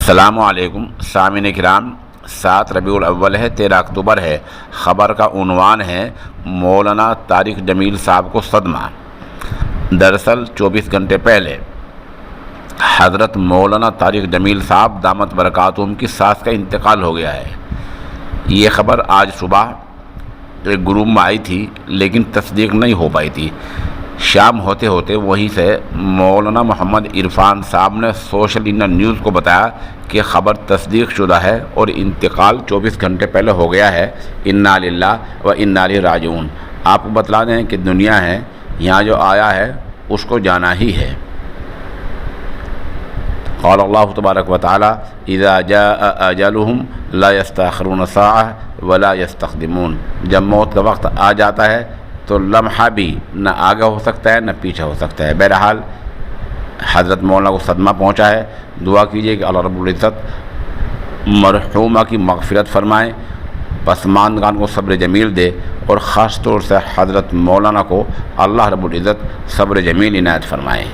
السلام علیکم سامعین کرام، 7 ربیع الاول ہے، 13 اکتوبر ہے۔ خبر کا عنوان ہے مولانا طارق جمیل صاحب کو صدمہ۔ دراصل 24 گھنٹے پہلے حضرت مولانا طارق جمیل صاحب دامت برکاتہم کی ساس کا انتقال ہو گیا ہے۔ یہ خبر آج صبح ایک گروپ میں آئی تھی، لیکن تصدیق نہیں ہو پائی تھی۔ شام ہوتے ہوتے وہیں سے مولانا محمد عرفان صاحب نے سوشل انڈیا نیوز کو بتایا کہ خبر تصدیق شدہ ہے اور انتقال 24 گھنٹے پہلے ہو گیا ہے۔ انا للہ و انا الیہ راجعون۔ آپ کو بتلا دیں کہ دنیا ہے، یہاں جو آیا ہے اس کو جانا ہی ہے۔ قال اللہ تبارک و تعالی اذا جاء اجلهم لا يستأخرون ساعة ولا يستقدمون۔ جب موت کا وقت آ جاتا ہے تو لمحہ بھی نہ آگے ہو سکتا ہے نہ پیچھے ہو سکتا ہے۔ بہرحال حضرت مولانا کو صدمہ پہنچا ہے۔ دعا کیجیے کہ اللہ رب العزت مرحومہ کی مغفرت فرمائے، پسماندگان کو صبر جمیل دے، اور خاص طور سے حضرت مولانا کو اللہ رب العزت صبر جمیل عنایت فرمائے۔